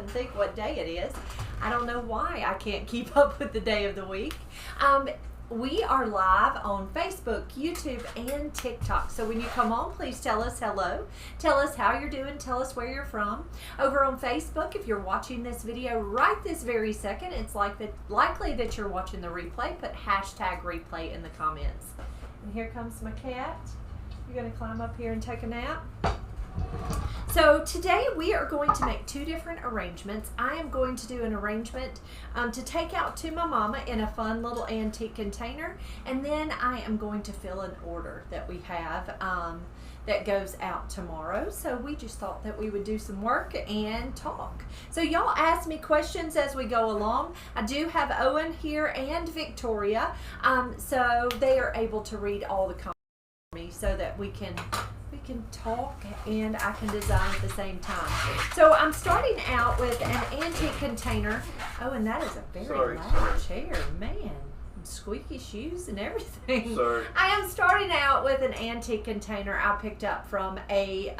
and think what day it is. I don't know why I can't keep up with the day of the week. We are live on Facebook, YouTube, and TikTok. So when you come on, please tell us hello. Tell us how you're doing. Tell us where you're from. Over on Facebook, if you're watching this video right this very second, it's likely that you're watching the replay. Put hashtag replay in the comments. And here comes my cat. You're going to climb up here and take a nap. So today we are going to make two different arrangements. I am going to do an arrangement to take out to my mama in a fun little antique container, and then I am going to fill an order that we have that goes out tomorrow. So we just thought that we would do some work and talk. So y'all ask me questions as we go along. I do have Owen here and Victoria, so they are able to read all the comments for me so that we can talk and I can design at the same time. So I'm starting out with an antique container. Oh, and that is a very loud chair, man. Squeaky shoes and everything. Sorry. I am starting out with an antique container I picked up from I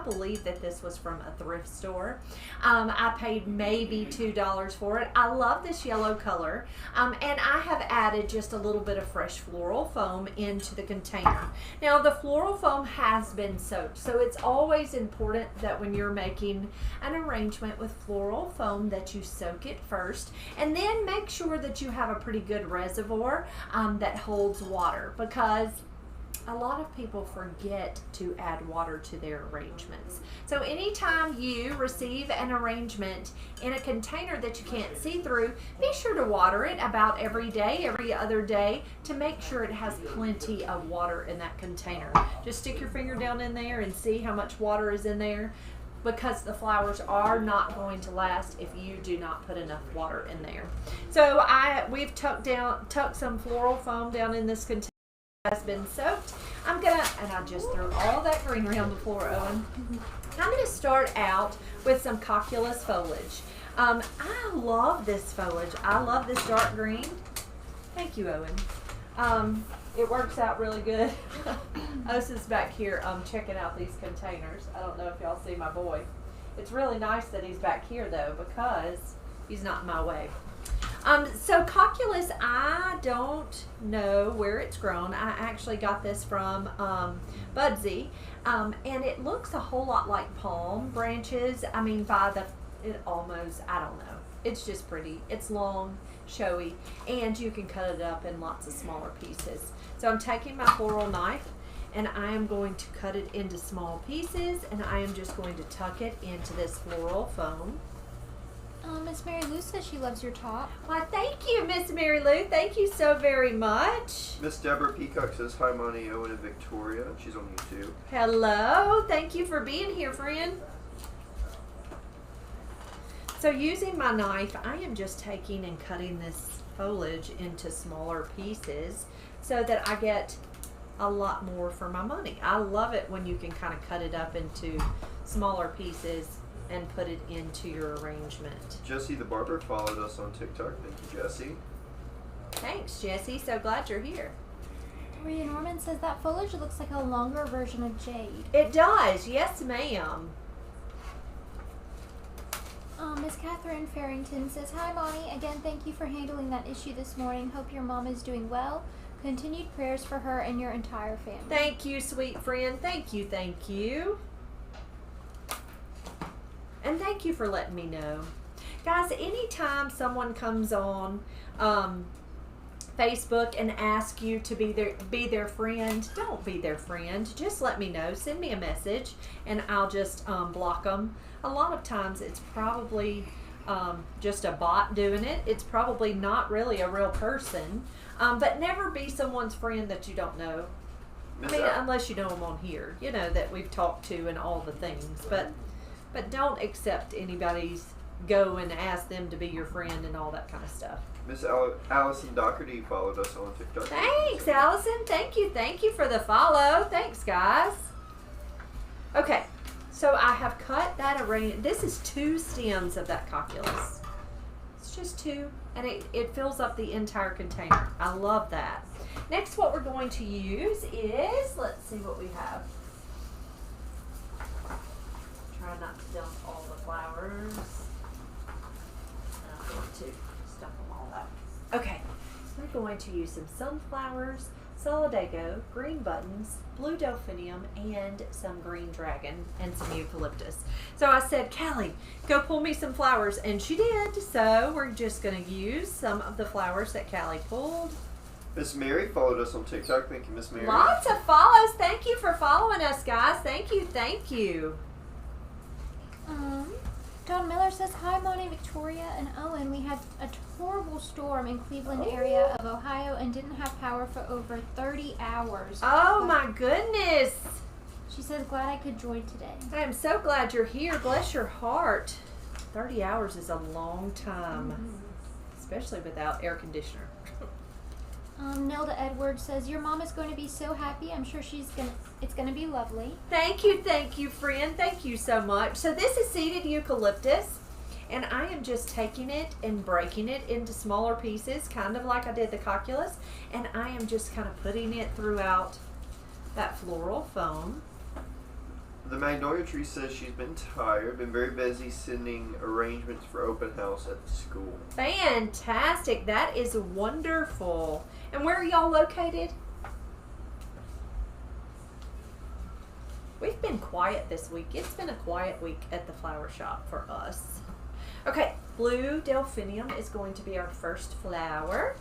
believe that this was from a thrift store. I paid maybe $2 for it. I love this yellow color, and I have added just a little bit of fresh floral foam into the container. Now the floral foam has been soaked, so it's always important that when you're making an arrangement with floral foam that you soak it first, and then make sure that you have a pretty good reservoir that holds water, because a lot of people forget to add water to their arrangements. So anytime you receive an arrangement in a container that you can't see through, be sure to water it about every day, every other day, to make sure it has plenty of water in that container. Just stick your finger down in there and see how much water is in there, because the flowers are not going to last if you do not put enough water in there. So we've tucked some floral foam down in this container that has been soaked. And I just threw all that greenery on the floor, Owen. I'm gonna start out with some cocculus foliage. I love this foliage. I love this dark green. Thank you, Owen. It works out really good. Osa's back here checking out these containers. I don't know if y'all see my boy. It's really nice that he's back here though, because he's not in my way. So cocculus, I don't know where it's grown. I actually got this from Budsy, and it looks a whole lot like palm branches. I mean, I don't know. It's just pretty. It's long, showy, and you can cut it up in lots of smaller pieces. So I'm taking my floral knife and I am going to cut it into small pieces, and I am just going to tuck it into this floral foam. Miss Mary Lou says she loves your top. Why, thank you, Miss Mary Lou. Thank you so very much. Miss Deborah Peacock says, hi, Monty, Owen, and Victoria. She's on YouTube. Hello. Thank you for being here, friend. So using my knife, I am just taking and cutting this foliage into smaller pieces so that I get a lot more for my money. I love it when you can kind of cut it up into smaller pieces and put it into your arrangement. Jessie the Barber followed us on TikTok. Thank you, Jessie. Thanks, Jessie. So glad you're here. Maria Norman says that foliage looks like a longer version of jade. It does. Yes, ma'am. Miss Catherine Farrington says, hi, Mommy. Again, thank you for handling that issue this morning. Hope your mom is doing well. Continued prayers for her and your entire family. Thank you, sweet friend. Thank you, thank you. And thank you for letting me know. Guys, anytime someone comes on Facebook and asks you to be their friend, don't be their friend. Just let me know. Send me a message and I'll just block them. A lot of times it's probably just a bot doing it. It's probably not really a real person. But never be someone's friend that you don't know. I mean, unless you know them on here, you know, that we've talked to and all the things. But don't accept anybody's go and ask them to be your friend and all that kind of stuff. Miss Allison Doherty followed us on TikTok. Thanks, Allison. Thank you for the follow. Thanks, guys. Okay, so I have cut that arrange. This is 2 stems of that cocculus. It's just 2, and it fills up the entire container. I love that. Next, what we're going to use is, let's see what we have. Try not to dump all the flowers. going to use some sunflowers, solidago, green buttons, blue delphinium, and some green dragon, and some eucalyptus. So I said, Callie, go pull me some flowers, and she did. So we're just going to use some of the flowers that Callie pulled. Miss Mary followed us on TikTok. Thank you, Miss Mary. Lots of follows. Thank you for following us, guys. Thank you, thank you. Don Miller says, hi, Monty, Victoria, and Owen. We had a horrible storm in Cleveland area of Ohio and didn't have power for over 30 hours. Oh, my goodness. She says, glad I could join today. I am so glad you're here. Bless your heart. 30 hours is a long time, especially without air conditioner. Nelda Edwards says, your mom is going to be so happy. I'm sure it's going to be lovely. Thank you, friend. Thank you so much. So this is seeded eucalyptus, and I am just taking it and breaking it into smaller pieces, kind of like I did the calculus, and I am just kind of putting it throughout that floral foam. The magnolia tree says she's been tired, been very busy sending arrangements for open house at the school. Fantastic. That is wonderful. And where are y'all located? We've been quiet this week. It's been a quiet week at the flower shop for us. Okay, blue delphinium is going to be our first flower.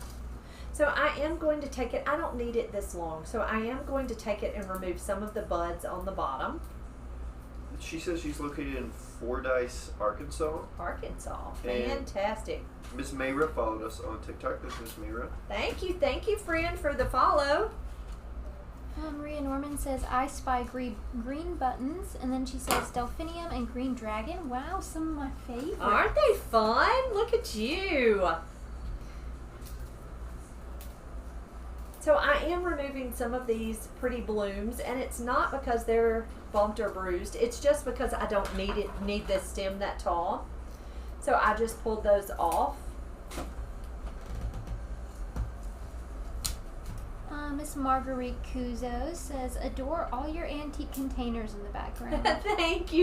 So I am going to take it. I don't need it this long, so I am going to take it and remove some of the buds on the bottom. She says she's located in Fordyce, Arkansas. Arkansas. And fantastic. Miss Mayra followed us on TikTok. This is Miss Mayra. Thank you, friend, for the follow. Maria Norman says, I spy green buttons. And then she says, delphinium and green dragon. Wow, some of my favorites. Aren't they fun? Look at you. So I am removing some of these pretty blooms, and it's not because they're bumped or bruised. It's just because I don't need this stem that tall. So I just pulled those off. Miss Marguerite Cuzo says, adore all your antique containers in the background. Thank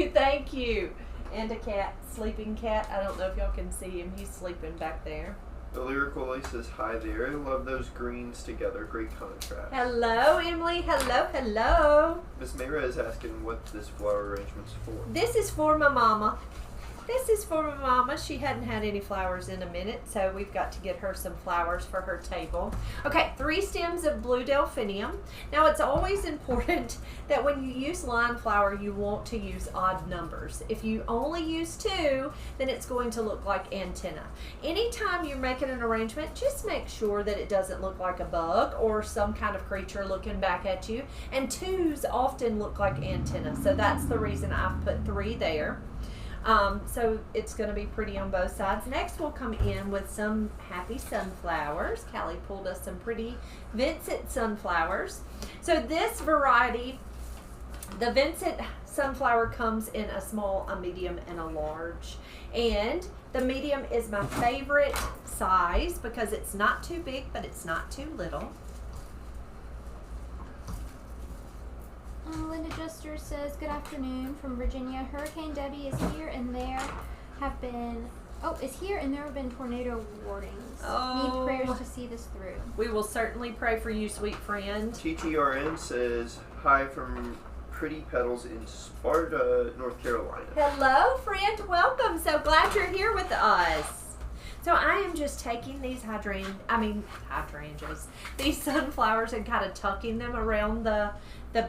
you. And a cat, sleeping cat. I don't know if y'all can see him. He's sleeping back there. The Lyrical Lily says, hi there. I love those greens together. Great contrast. Hello, Emily. Hello. Miss Mayra is asking what this flower arrangement's for. This is for my mama. She hadn't had any flowers in a minute, so we've got to get her some flowers for her table. Okay, 3 stems of blue delphinium. Now, it's always important that when you use line flower, you want to use odd numbers. If you only use 2, then it's going to look like antenna. Anytime you're making an arrangement, just make sure that it doesn't look like a bug or some kind of creature looking back at you. And 2s often look like antenna, so that's the reason I've put 3 there. So it's going to be pretty on both sides. Next, we'll come in with some happy sunflowers. Callie pulled us some pretty Vincent sunflowers. So this variety, the Vincent sunflower, comes in a small, a medium, and a large. And the medium is my favorite size because it's not too big, but it's not too little. Linda Juster says, good afternoon from Virginia. Hurricane Debbie is here and there have been tornado warnings. Need prayers to see this through. We will certainly pray for you, sweet friend. TTRN says, hi from Pretty Petals in Sparta, North Carolina. Hello, friend. Welcome. So glad you're here with us. So I am just taking these hydrangeas, these sunflowers, and kind of tucking them around the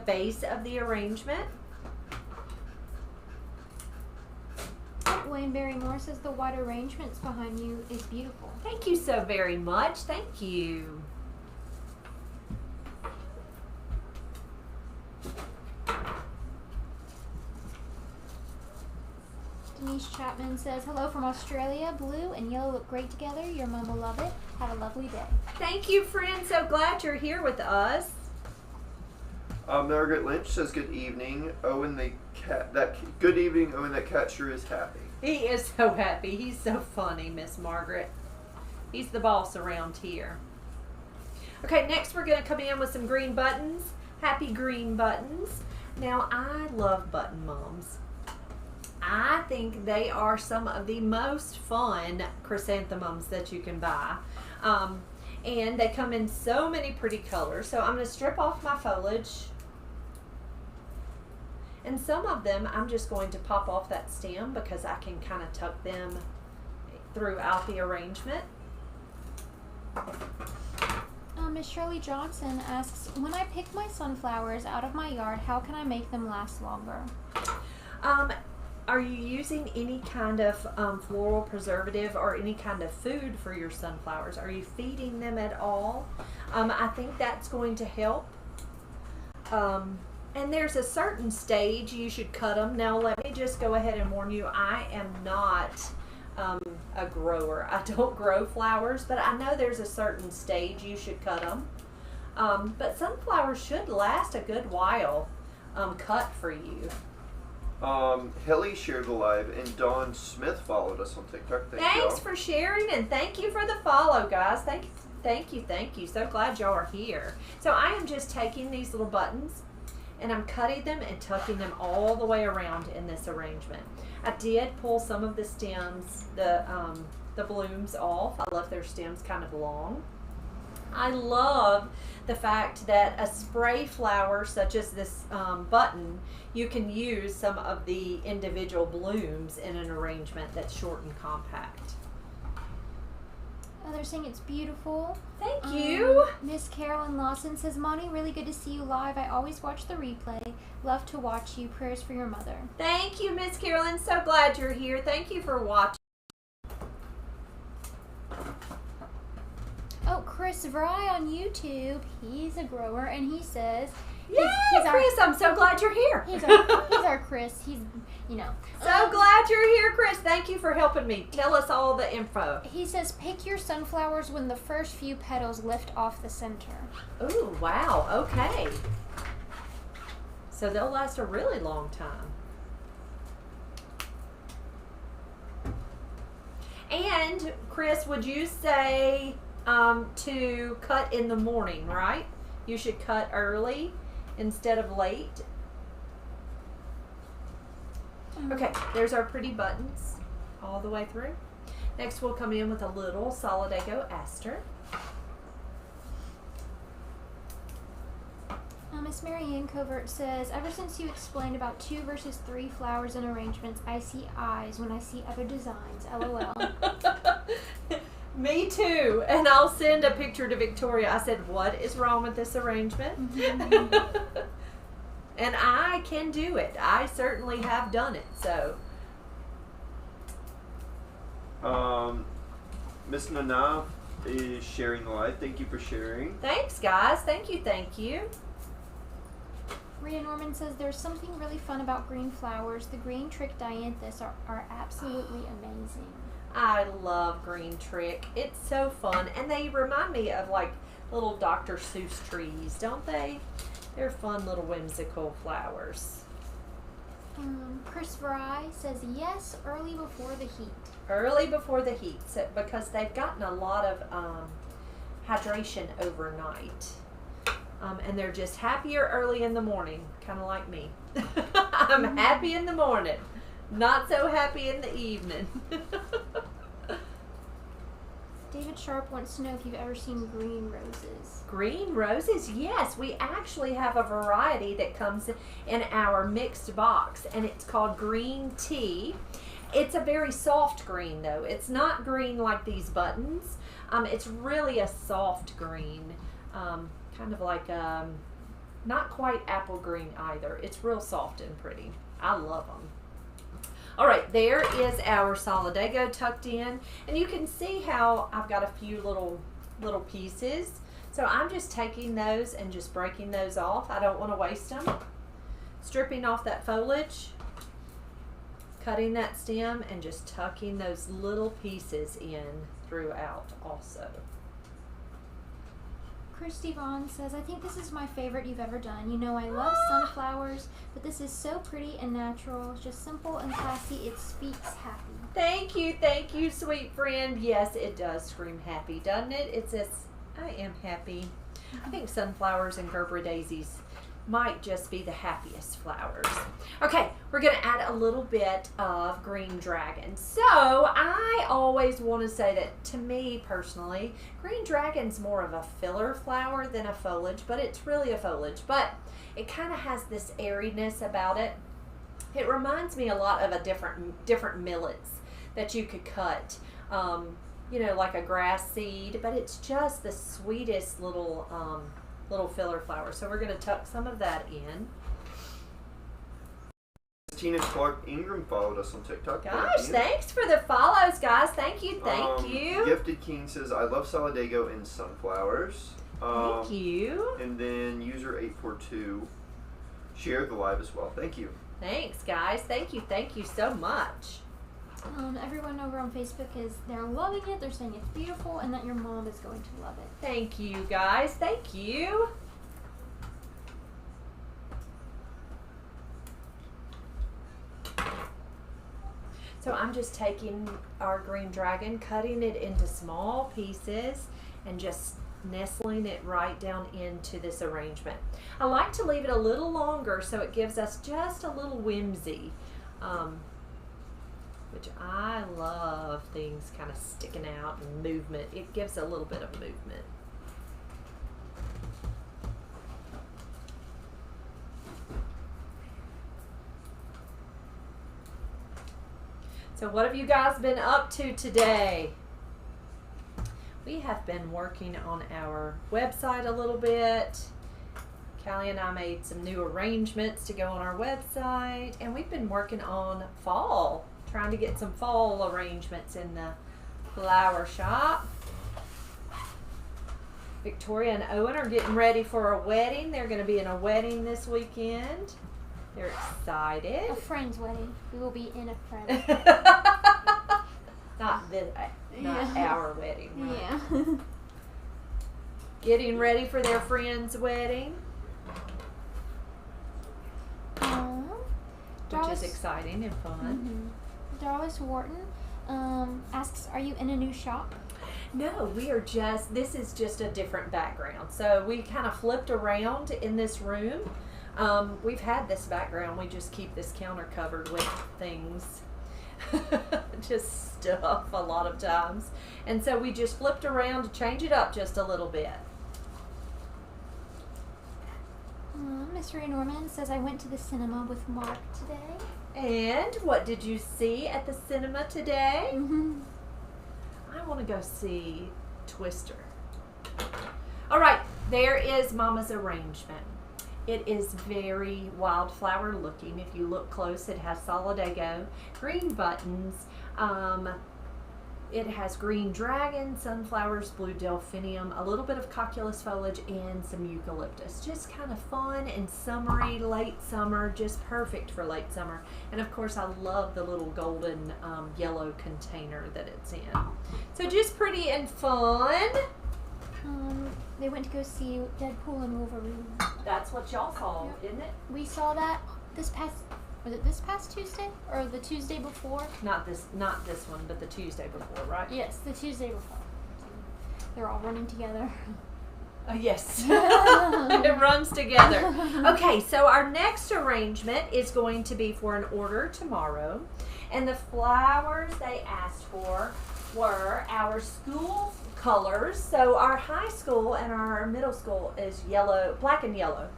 base of the arrangement. Wayne Barrymore says the white arrangements behind you is beautiful. Thank you so very much. Thank you. Denise Chapman says, hello from Australia. Blue and yellow look great together. Your mom will love it. Have a lovely day. Thank you, friend. So glad you're here with us. Margaret Lynch says, good evening. Owen the cat. Good evening, Owen. That cat sure is happy. He is so happy. He's so funny, Miss Margaret. He's the boss around here. Okay, next we're going to come in with some green buttons. Happy green buttons. Now, I love button mums. I think they are some of the most fun chrysanthemums that you can buy. And they come in so many pretty colors. So I'm going to strip off my foliage. And some of them I'm just going to pop off that stem because I can kind of tuck them throughout the arrangement. Miss Shirley Johnson asks, when I pick my sunflowers out of my yard, how can I make them last longer? Are you using any kind of floral preservative or any kind of food for your sunflowers? Are you feeding them at all? I think that's going to help. And there's a certain stage you should cut them. Now let me just go ahead and warn you, I am not a grower. I don't grow flowers, but I know there's a certain stage you should cut them. But sunflowers should last a good while cut for you. Helly shared the live, and Dawn Smith followed us on TikTok. Thanks for sharing, and thank you for the follow, guys. Thank you. So glad y'all are here. So I am just taking these little buttons, and I'm cutting them and tucking them all the way around in this arrangement. I did pull some of the stems, the blooms off. I left their stems kind of long. I love the fact that a spray flower such as this button, you can use some of the individual blooms in an arrangement that's short and compact. Oh, they're saying it's beautiful. Thank you. Miss Carolyn Lawson says, Monty, really good to see you live. I always watch the replay. Love to watch you. Prayers for your mother. Thank you, Miss Carolyn. So glad you're here. Thank you for watching. Oh, Chris Vry on YouTube. He's a grower, and he says, Yay, Chris, I'm so glad you're here. He's our Chris. He's, So glad you're here, Chris. Thank you for helping me. Tell us all the info. He says, pick your sunflowers when the first few petals lift off the center. Ooh, wow. Okay. So they'll last a really long time. And, Chris, would you say to cut in the morning, right? You should cut early instead of late. Okay, there's our pretty buttons all the way through. Next we'll come in with a little Solidago aster. Miss Marianne Covert says, ever since you explained about 2 versus 3 flowers and arrangements, I see eyes when I see other designs. LOL. Me too. And I'll send a picture to Victoria. I said, what is wrong with this arrangement? Mm-hmm. And I can do it. I certainly have done it. So, Miss Nana is sharing the live. Thank you for sharing. thanks, guys. Thank you. Rita Norman says, there's something really fun about green flowers. The green trick dianthus are absolutely amazing. I love green trick. It's so fun. And they remind me of like little Dr. Seuss trees, don't they? They're fun little whimsical flowers. Chris Vry says, yes, early before the heat. Early before the heat, so, because they've gotten a lot of hydration overnight. And they're just happier early in the morning, kind of like me. I'm happy in the morning, not so happy in the evening. David Sharp wants to know if you've ever seen green roses. Green roses? Yes, we actually have a variety that comes in our mixed box, and it's called green tea. It's a very soft green, though. It's not green like these buttons. It's really a soft green, kind of like not quite apple green either. It's real soft and pretty. I love them. All right, there is our Solidago tucked in, and you can see how I've got a few little pieces. So I'm just taking those and just breaking those off. I don't want to waste them. Stripping off that foliage, cutting that stem, and just tucking those little pieces in throughout also. Christy Vaughn says, I think this is my favorite you've ever done. You know I love sunflowers, but this is so pretty and natural. It's just simple and classy. It speaks happy. Thank you, sweet friend. Yes, it does scream happy, doesn't it? It says, I am happy. I think sunflowers and Gerber daisies might just be the happiest flowers. Okay, we're going to add a little bit of green dragon. So I always want to say that, to me personally, green dragon's more of a filler flower than a foliage, but it's really a foliage. But it kind of has this airiness about it. It reminds me a lot of a different millets that you could cut, you know, like a grass seed, but it's just the sweetest little filler flower. So we're going to tuck some of that in. Tina Clark Ingram followed us on TikTok. Gosh, thanks for the follows, guys. Thank you, thank you. Gifted King says, I love Solidago and sunflowers. Thank you. And then user 842 shared the live as well. Thank you. Thanks, guys. Thank you so much. Everyone over on Facebook they're loving it. They're saying it's beautiful and that your mom is going to love it. Thank you, guys. Thank you. So I'm just taking our green dragon, cutting it into small pieces, and just nestling it right down into this arrangement. I like to leave it a little longer so it gives us just a little whimsy, which I love, things kind of sticking out and movement. It gives a little bit of movement. So what have you guys been up to today? We have been working on our website a little bit. Callie and I made some new arrangements to go on our website, and we've been working on fall, trying to get some fall arrangements in the flower shop. Victoria and Owen are getting ready for a wedding. They're going to be in a wedding this weekend. They're excited. A friend's wedding. We will be in a friend. Not our wedding. Right? Yeah. Getting ready for their friend's wedding, which is exciting and fun. Mm-hmm. Darlis Wharton asks, "Are you in a new shop?" No, we are just. This is just a different background. So we kind of flipped around in this room. We've had this background. We just keep this counter covered with things, just stuff a lot of times. And so we just flipped around to change it up just a little bit. Miss Ray Norman says, "I went to the cinema with Mark today." And what did you see at the cinema today? Mm-hmm. I want to go see Twister. All right, there is Mama's arrangement. It is very wildflower looking. If you look close, it has solidago, green buttons. It has green dragon, sunflowers, blue delphinium, a little bit of cocculus foliage, and some eucalyptus. Just kind of fun and summery, late summer, just perfect for late summer. And of course, I love the little golden yellow container that it's in. So just pretty and fun. They went to go see Deadpool and Wolverine. That's what y'all saw, isn't it? We saw that this past Tuesday or the Tuesday before? Not this one, but the Tuesday before, right? Yes, the Tuesday before. They're all running together. Yes. It runs together. Okay, so our next arrangement is going to be for an order tomorrow. And the flowers they asked for were our school colors. So our high school and our middle school is yellow, black and yellow.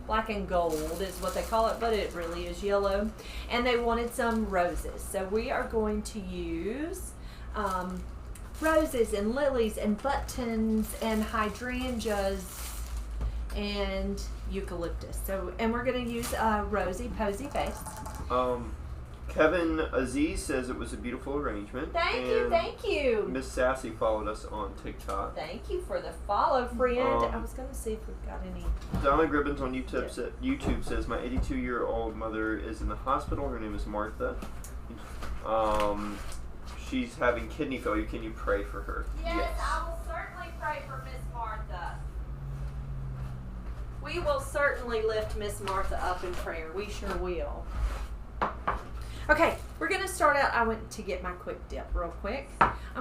Black and gold is what they call it, but it really is yellow. And they wanted some roses. So we are going to use roses and lilies and buttons and hydrangeas and eucalyptus. So, and we're going to use a rosy posy vase. Kevin Aziz says it was a beautiful arrangement. Thank you. Miss Sassy followed us on TikTok. Thank you for the follow, friend. I was going to see if we've got any. Donna Gribbins on YouTube says, my 82-year-old mother is in the hospital. Her name is Martha. She's having kidney failure. Can you pray for her? Yes, I will certainly pray for Miss Martha. We will certainly lift Miss Martha up in prayer. We sure will. Okay, we're going to start out. I went to get my quick dip real quick.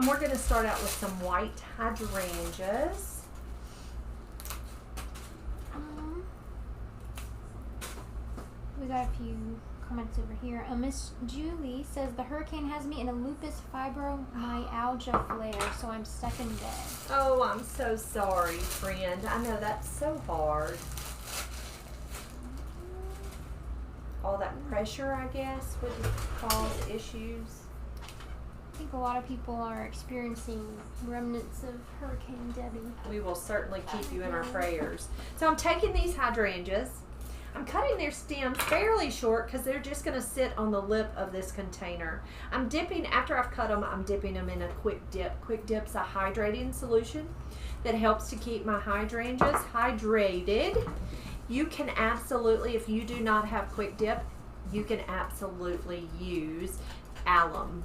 We're going to start out with some white hydrangeas. got a few comments over here. Miss Julie says the hurricane has me in a lupus fibromyalgia flare, so I'm stuck in bed. Oh, I'm so sorry, friend. I know that's so hard. All that pressure, I guess, would cause issues. I think a lot of people are experiencing remnants of Hurricane Debbie. We will certainly keep you in our prayers. So I'm taking these hydrangeas. I'm cutting their stems fairly short because they're just going to sit on the lip of this container. I'm dipping, after I've cut them, I'm dipping them in a quick dip. Quick dip's a hydrating solution that helps to keep my hydrangeas hydrated. You can absolutely, if you do not have quick dip, you can absolutely use alum,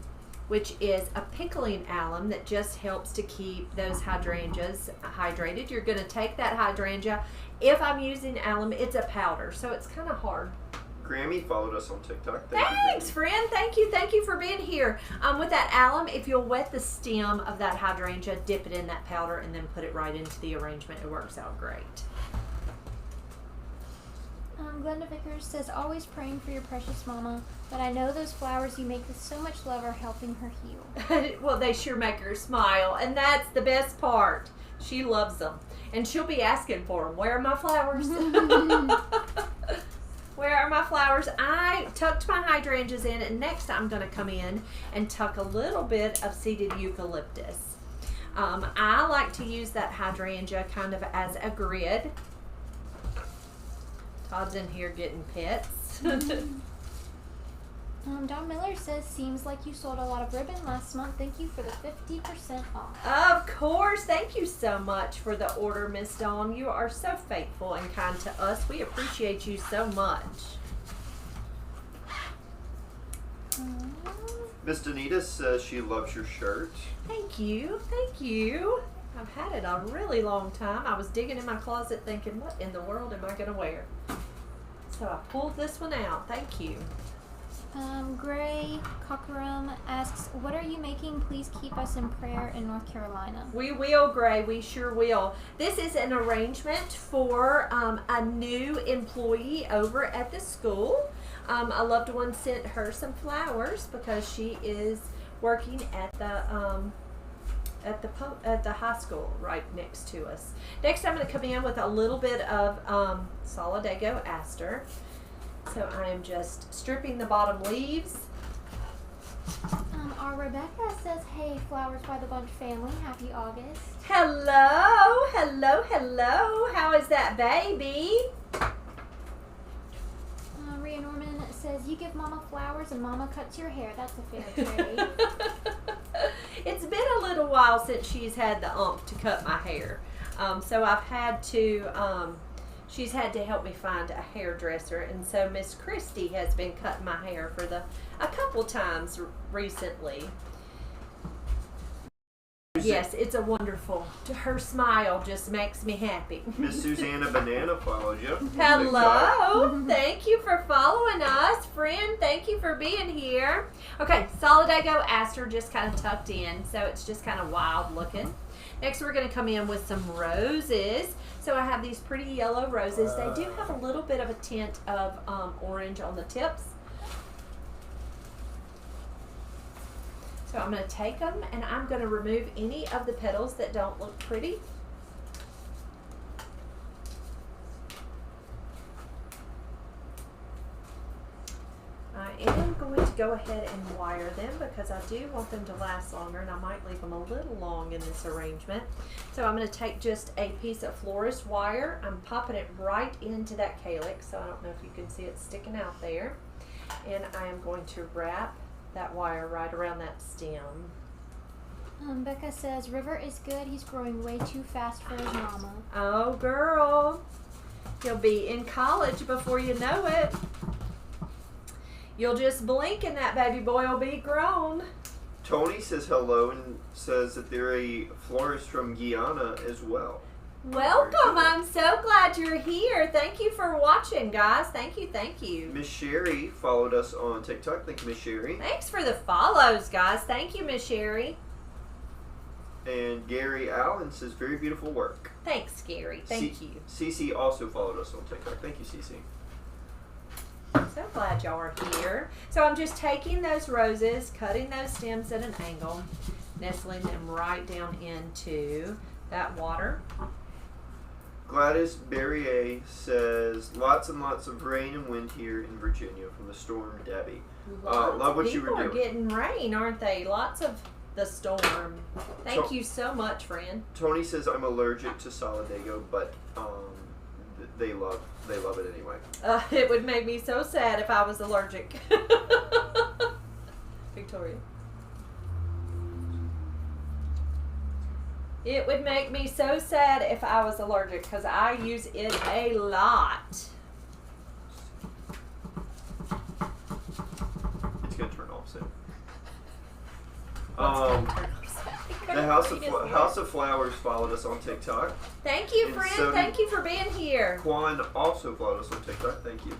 which is a pickling alum that just helps to keep those hydrangeas hydrated. You're going to take that hydrangea. If I'm using alum, it's a powder, so it's kind of hard. Grammy followed us on TikTok. Thanks, friend. Thank you for being here. With that alum, if you'll wet the stem of that hydrangea, dip it in that powder, and then put it right into the arrangement, it works out great. Glenda Vickers says, always praying for your precious mama, but I know those flowers you make with so much love are helping her heal. Well, they sure make her smile, and that's the best part. She loves them, and she'll be asking for them. Where are my flowers? Where are my flowers? I tucked my hydrangeas in, and next I'm going to come in and tuck a little bit of seeded eucalyptus. I like to use that hydrangea kind of as a grid. Todd's in here getting pets. Don Miller says, seems like you sold a lot of ribbon last month. Thank you for the 50% off. Of course. Thank you so much for the order, Miss Dawn. You are so faithful and kind to us. We appreciate you so much. Miss Danita says she loves your shirt. Thank you. Thank you. I've had it a really long time. I was digging in my closet thinking, what in the world am I going to wear? So I pulled this one out. Thank you. Gray Cockerum asks, what are you making? Please keep us in prayer in North Carolina. We will, Gray. We sure will. This is an arrangement for a new employee over at the school. A loved one sent her some flowers because she is working at the high school right next to us. Next, I'm going to come in with a little bit of Solidago aster. So I am just stripping the bottom leaves. Our Rebecca says, hey, Flowers by the Bunch family, happy August. Hello, hello, hello. How is that baby? Rhea Norman says, you give Mama flowers and Mama cuts your hair. That's a fair trade. It's been a little while since she's had the to cut my hair. So I've had to, she's had to help me find a hairdresser. And so Miss Christie has been cutting my hair for a couple times recently. Yes, it's a wonderful. Her smile just makes me happy. Miss Susanna Banana followed you. Hello. Thank you for following us, friend. Thank you for being here. Okay, Solidago aster just kind of tucked in, so it's just kind of wild looking. Next, we're going to come in with some roses. So I have these pretty yellow roses. They do have a little bit of a tint of orange on the tips. So I'm going to take them and I'm going to remove any of the petals that don't look pretty. I am going to go ahead and wire them because I do want them to last longer, and I might leave them a little long in this arrangement. So I'm going to take just a piece of florist wire. I'm popping it right into that calyx, so I don't know if you can see it sticking out there. And I am going to wrap that wire right around that stem. Becca says, River is good. He's growing way too fast for his mama. Oh, girl. He'll be in college before you know it. You'll just blink and that baby boy will be grown. Tony says hello and says that they're a florist from Guyana as well. Welcome. I'm so glad you're here. Thank you for watching, guys. Thank you. Thank you. Miss Sherry followed us on TikTok. Thank you, Miss Sherry. Thanks for the follows, guys. Thank you, Miss Sherry. And Gary Allen says, very beautiful work. Thanks, Gary. Thank you. Cece also followed us on TikTok. Thank you, Cece. So glad y'all are here. So I'm just taking those roses, cutting those stems at an angle, nestling them right down into that water. Gladys Berrier says, lots and lots of rain and wind here in Virginia from the storm Debbie. Love what you were doing. People are getting rain, aren't they? Lots of the storm. Thank you so much, friend. Tony says, I'm allergic to Solidago, but they love it anyway. It would make me so sad if I was allergic. Victoria. It would make me so sad if I was allergic because I use it a lot. It's going to turn off soon. The House of Flowers followed us on TikTok. Thank you, friend. So thank you for being here. Quan also followed us on TikTok. Thank you.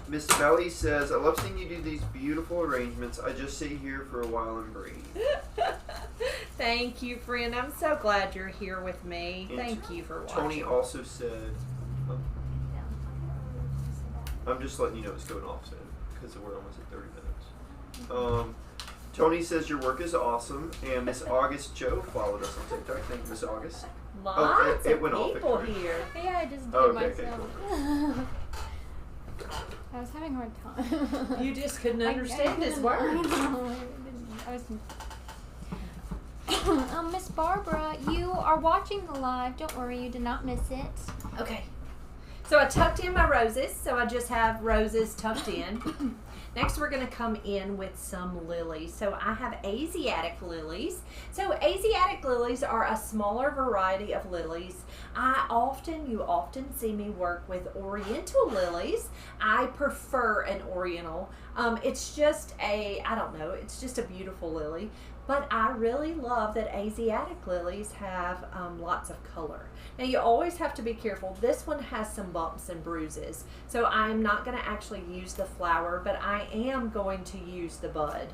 Miss Belly says, I love seeing you do these beautiful arrangements. I just sit here for a while and breathe. Thank you, friend. I'm so glad you're here with me. And Thank you for watching. Tony also said, I'm just letting you know it's going off soon because we're almost at 30 minutes. Tony says your work is awesome, and Miss August Joe followed us on TikTok. Thank you, Miss August. Lots it of went off, people Victoria. here. Yeah, I just did Okay, myself. cool. I was having a hard time. You just couldn't understand his words. Miss Barbara, you are watching the live. Don't worry, you did not miss it. Okay. So I tucked in my roses, so I just have roses tucked in. Next, we're going to come in with some lilies. So I have Asiatic lilies. So Asiatic lilies are a smaller variety of lilies. You often see me work with Oriental lilies. I prefer an Oriental. It's just it's just a beautiful lily. But I really love that Asiatic lilies have lots of color. Now you always have to be careful. This one has some bumps and bruises. So I'm not going to actually use the flower, but I am going to use the bud.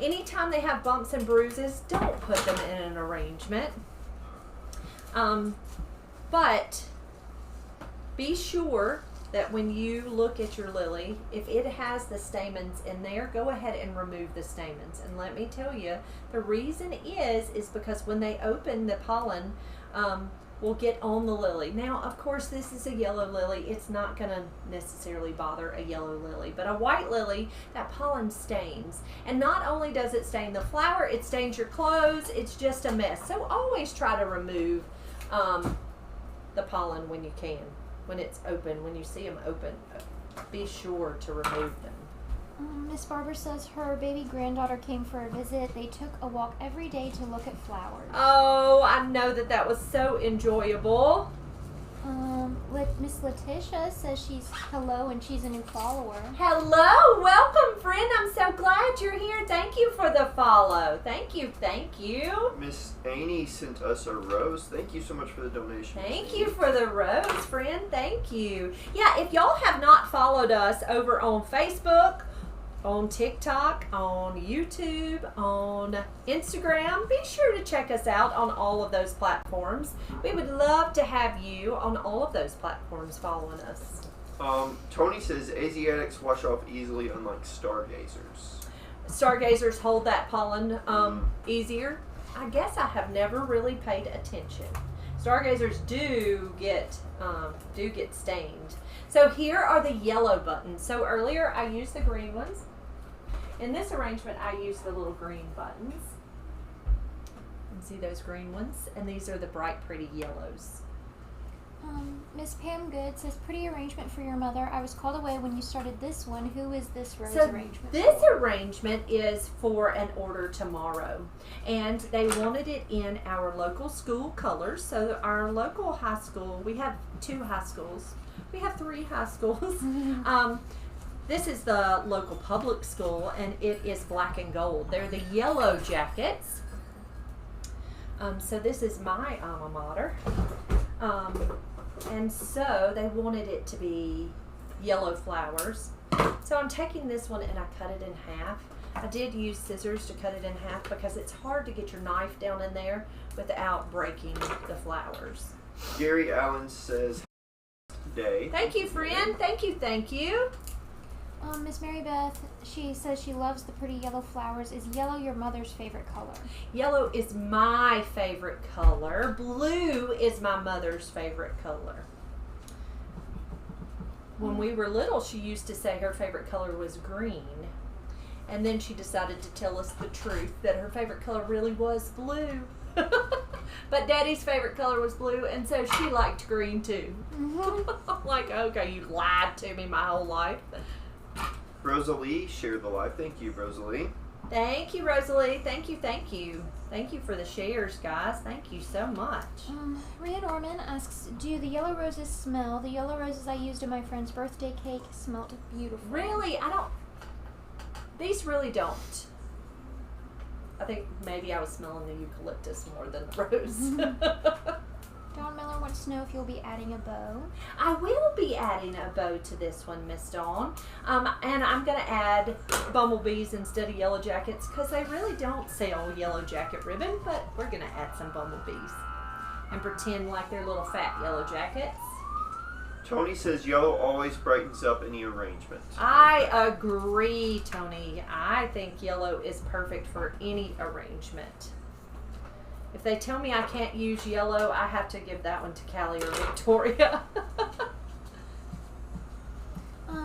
Anytime they have bumps and bruises, don't put them in an arrangement. But be sure that when you look at your lily, if it has the stamens in there, go ahead and remove the stamens. And let me tell you, the reason is because when they open, the pollen will get on the lily. Now, of course, this is a yellow lily. It's not going to necessarily bother a yellow lily. But a white lily, that pollen stains. And not only does it stain the flower, it stains your clothes. It's just a mess. So always try to remove the pollen when you can. When it's open, when you see them open, be sure to remove them. Miss Barbara says her baby granddaughter came for a visit. They took a walk every day to look at flowers. Oh, I know that was so enjoyable. Miss Letitia says she's hello and she's a new follower. Hello, welcome, friend. I'm so glad you're here. Thank you for the follow. Thank you. Miss Annie sent us a rose. Thank you so much for the donation. Thank you for the rose, friend. Thank you. Yeah, if y'all have not followed us over on Facebook, on TikTok, on YouTube, on Instagram, be sure to check us out on all of those platforms. We would love to have you on all of those platforms following us. Tony says Asiatics wash off easily, unlike stargazers. Stargazers hold that pollen easier. I guess I have never really paid attention. Stargazers do get stained. So here are the yellow buttons. So earlier I used the green ones. In this arrangement, I use the little green buttons. And see those green ones? And these are the bright, pretty yellows. Miss Pam Good says, pretty arrangement for your mother. I was called away when you started this one. Who is this rose arrangement This for? arrangement is for an order tomorrow. And they wanted it in our local school colors. So our local high school, we have 2 high schools. We have 3 high schools. This is the local public school, and it is black and gold. They're the Yellow Jackets. So this is my alma mater. And so they wanted it to be yellow flowers. So I'm taking this one and I cut it in half. I did use scissors to cut it in half because it's hard to get your knife down in there without breaking the flowers. Gary Allen says, day. Thank you, friend. Thank you. Miss Mary Beth, she says she loves the pretty yellow flowers. Is yellow your mother's favorite color? Yellow is my favorite color. Blue is my mother's favorite color. When we were little, she used to say her favorite color was green. And then she decided to tell us the truth that her favorite color really was blue. But Daddy's favorite color was blue, and so she liked green too. I'm like, okay, you lied to me my whole life. Rosalie shared the live. Thank you, Rosalie. Thank you, Rosalie. Thank you. Thank you for the shares, guys. Thank you so much. Rhea Norman asks, do the yellow roses smell? The yellow roses I used in my friend's birthday cake smelled beautiful. Really? These really don't. I think maybe I was smelling the eucalyptus more than the rose. Dawn Miller wants to know if you'll be adding a bow. I will be adding a bow to this one, Miss Dawn. And I'm going to add bumblebees instead of yellow jackets because they really don't sell yellow jacket ribbon, but we're going to add some bumblebees and pretend like they're little fat yellow jackets. Tony says yellow always brightens up any arrangement. I agree, Tony. I think yellow is perfect for any arrangement. If they tell me I can't use yellow, I have to give that one to Callie or Victoria.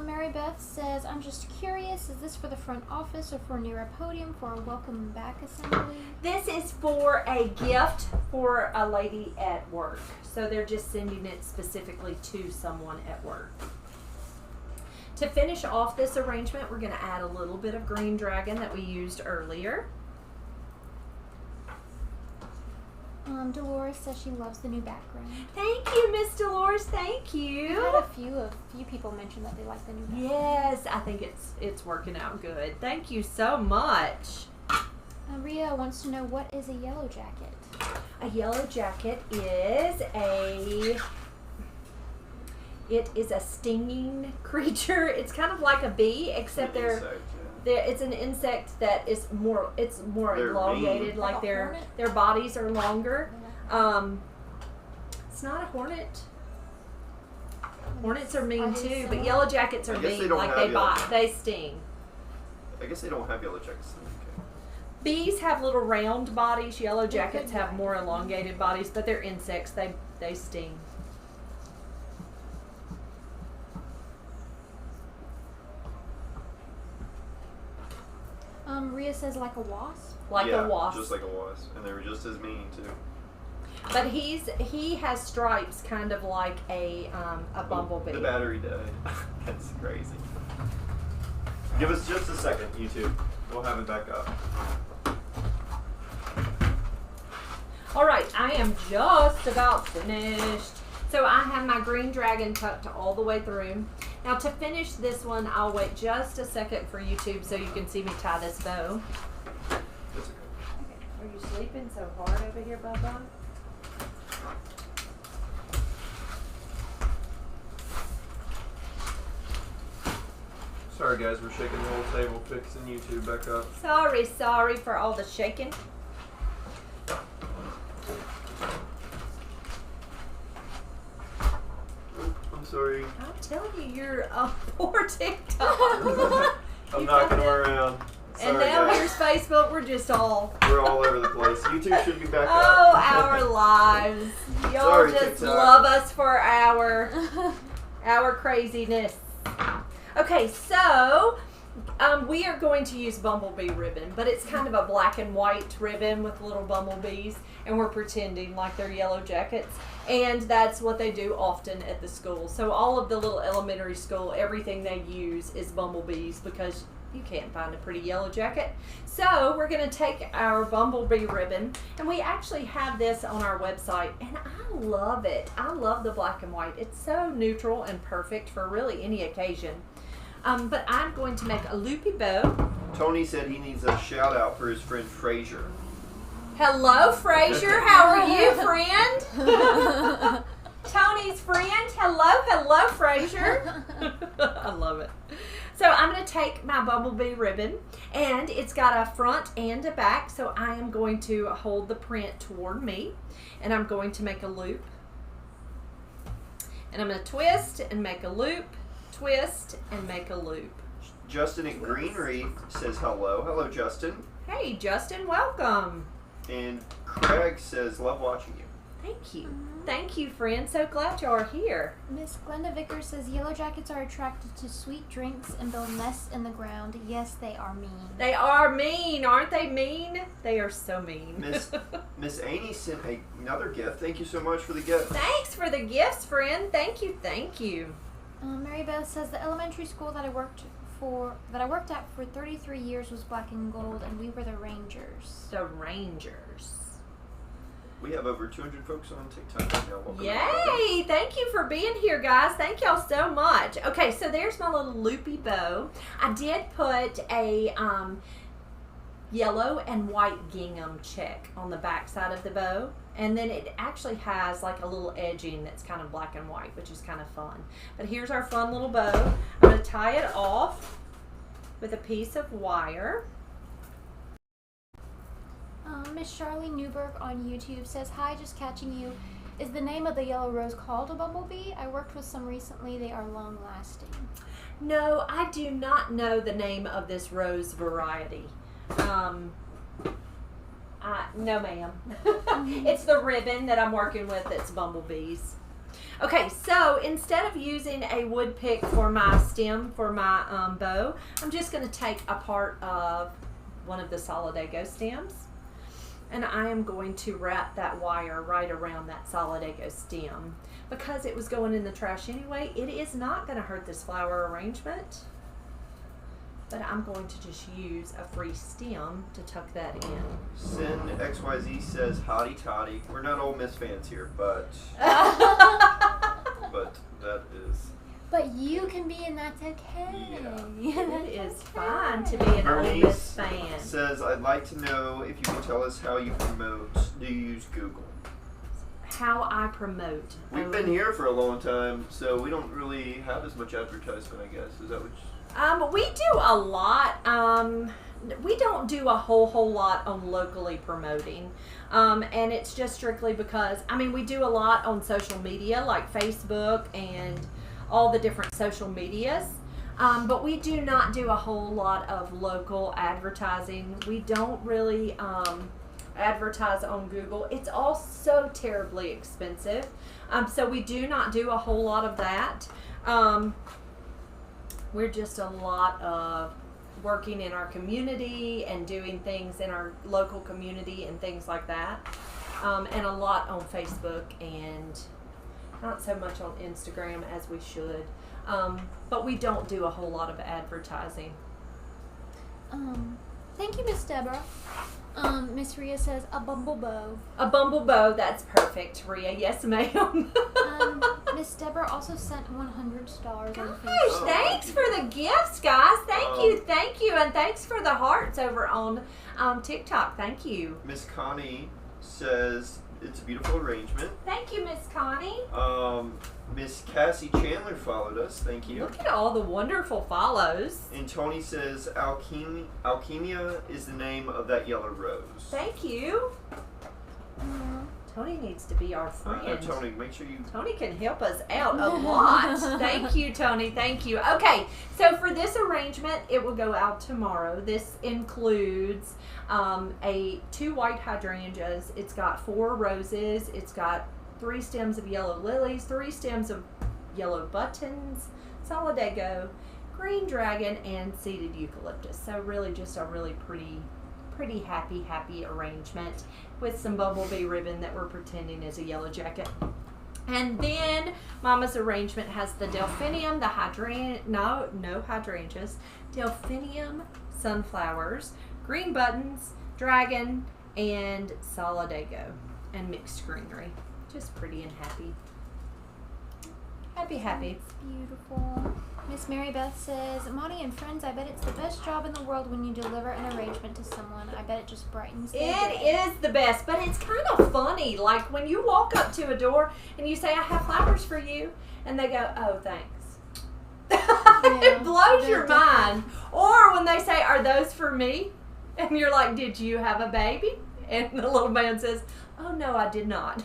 Mary Beth says, I'm just curious, is this for the front office or for near a podium for a welcome back assembly? This is for a gift for a lady at work. So they're just sending it specifically to someone at work. To finish off this arrangement, we're going to add a little bit of green dragon that we used earlier. Dolores says she loves the new background. Thank you, Miss Dolores. Thank you. I had a few people mention that they like the new background. Yes, I think it's working out good. Thank you so much. Rhea wants to know, what is a yellow jacket? A yellow jacket is a stinging creature. It's kind of like a bee, except it's an insect that is more They're elongated, mean. like their bodies are longer. It's not a hornet. Hornets are mean too, but yellow jackets are mean. Like they bite, they sting. I guess they don't have yellow jackets. Okay. Bees have little round bodies. Yellow jackets have more elongated bodies, but they're insects. They sting. Rhea says like a wasp. Like a wasp. Just like a wasp, and they were just as mean too. But he has stripes, kind of like a bumblebee. The battery died. That's crazy. Give us just a second, YouTube. We'll have it back up. All right, I am just about finished. So I have my green dragon tucked all the way through. Now to finish this one, I'll wait just a second for YouTube so you can see me tie this bow. That's okay. Are you sleeping so hard over here, Bubba? Sorry guys, we're shaking the whole table, fixing YouTube back up. Sorry for all the shaking. I'm sorry. I'm telling you, you're a poor TikTok. I'm knocking them around. Sorry, and now guys. here's Facebook. We're all over the place. YouTube should be back up. Oh, our lives. Y'all Sorry, just TikTok. love us for our craziness. Okay, so we are going to use bumblebee ribbon, but it's kind of a black and white ribbon with little bumblebees, and we're pretending like they're yellow jackets, and that's what they do often at the school. So all of the little elementary school, everything they use is bumblebees because you can't find a pretty yellow jacket. So we're going to take our bumblebee ribbon, and we actually have this on our website, and I love it. I love the black and white. It's so neutral and perfect for really any occasion. But I'm going to make a loopy bow. Tony said he needs a shout out for his friend Frazier. Hello, Frazier. How are you, friend? Tony's friend. Hello, Frazier. I love it. So I'm going to take my bumblebee ribbon, and it's got a front and a back, so I am going to hold the print toward me, and I'm going to make a loop. And I'm going to twist and make a loop, twist and make a loop. Justin at Greenery says hello. Hello, Justin. Hey, Justin, welcome. And Craig says, love watching you. Thank you. Thank you, friend. So glad you are here. Miss Glenda Vickers says yellow jackets are attracted to sweet drinks and build nests in the ground. Yes, they are mean. They are mean, aren't they mean? They are so mean. Miss Amy sent another gift. Thank you so much for the gift. Thanks for the gifts, friend. Thank you, thank you. Mary Beth says the elementary school that I worked at for 33 years was black and gold, and we were the Rangers. The Rangers. We have over 200 folks on TikTok right now. Welcome, Yay! everybody. Thank you for being here, guys. Thank y'all so much. Okay, so there's my little loopy bow. I did put a yellow and white gingham check on the back side of the bow. And then it actually has like a little edging that's kind of black and white, which is kind of fun. But here's our fun little bow. I'm going to tie it off with a piece of wire. Miss Charlie Newberg on YouTube says, hi, just catching you. Is the name of the yellow rose called a bumblebee? I worked with some recently. They are long lasting. No, I do not know the name of this rose variety. No, ma'am. It's the ribbon that I'm working with that's bumblebees. Okay, so instead of using a wood pick for my stem for my bow, I'm just going to take a part of one of the Solidago stems, and I am going to wrap that wire right around that Solidago stem. Because it was going in the trash anyway, it is not going to hurt this flower arrangement. But I'm going to just use a free stem to tuck that in. Sin XYZ says, hotty toddy. We're not Ole Miss fans here, but but that is. But you can be, and that's okay. Yeah. It is fine to be an Ole Miss fan. Says, I'd like to know if you can tell us how you promote. Do you use Google? How I promote. We've been here for a long time, so we don't really have as much advertisement, I guess. Is that what we do a lot. We don't do a whole lot on locally promoting. And it's just strictly because, we do a lot on social media, like Facebook and all the different social medias. But we do not do a whole lot of local advertising. We don't really advertise on Google. It's all so terribly expensive. So we do not do a whole lot of that. We're just a lot of working in our community and doing things in our local community and things like that. And a lot on Facebook and not so much on Instagram as we should. But we don't do a whole lot of advertising. Thank you, Miss Deborah. Miss Rhea says, a bumblebow. A bumblebow, that's perfect, Rhea. Yes, ma'am. Miss Deborah also sent 100 stars on Gosh, Facebook. thanks for the gifts, guys. Thank you, and thanks for the hearts over on TikTok. Thank you. Miss Connie says it's a beautiful arrangement. Thank you, Miss Connie. Miss Cassie Chandler followed us. Thank you. Look at all the wonderful follows. And Tony says Alchemia is the name of that yellow rose. Thank you. Tony needs to be our friend. Tony, make sure you... Tony can help us out a lot. Thank you, Tony. Thank you. Okay, so for this arrangement, it will go out tomorrow. This includes 2 white hydrangeas. It's got 4 roses. It's got 3 stems of yellow lilies, 3 stems of yellow buttons, Solidago, green dragon, and seeded eucalyptus. So really just a really pretty happy arrangement with some bumblebee ribbon that we're pretending is a yellow jacket. And then Mama's arrangement has the delphinium, the no hydrangeas, delphinium, sunflowers, green buttons, dragon, and Solidago, and mixed greenery. Just pretty and happy. Happy. It's beautiful. Miss Mary Beth says, Monty and friends, I bet it's the best job in the world when you deliver an arrangement to someone. I bet it just brightens their day. It is the best, but it's kind of funny. Like when you walk up to a door and you say, I have flowers for you, and they go, oh, thanks. It blows your mind. Or when they say, are those for me? And you're like, did you have a baby? And the little man says, oh, no, I did not.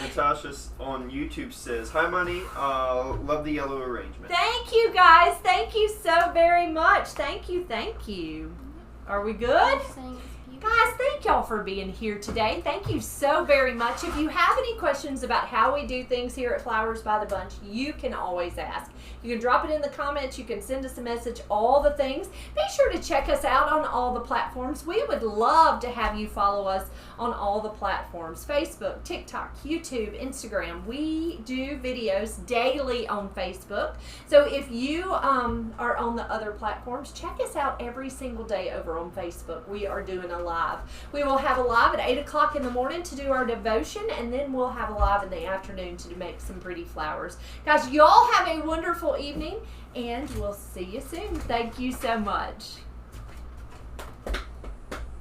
Natasha on YouTube says, "Hi, Money. Love the yellow arrangement." Thank you, guys. Thank you so very much. Thank you. Thank you. Are we good? Guys, thank y'all for being here today. Thank you so very much. If you have any questions about how we do things here at Flowers by the Bunch, you can always ask. You can drop it in the comments. You can send us a message, all the things. Be sure to check us out on all the platforms. We would love to have you follow us on all the platforms. Facebook, TikTok, YouTube, Instagram. We do videos daily on Facebook. So if you are on the other platforms, check us out every single day over on Facebook. We are doing a live. We will have a live at 8 o'clock in the morning to do our devotion, and then we'll have a live in the afternoon to make some pretty flowers. Guys, y'all have a wonderful evening, and we'll see you soon. Thank you so much.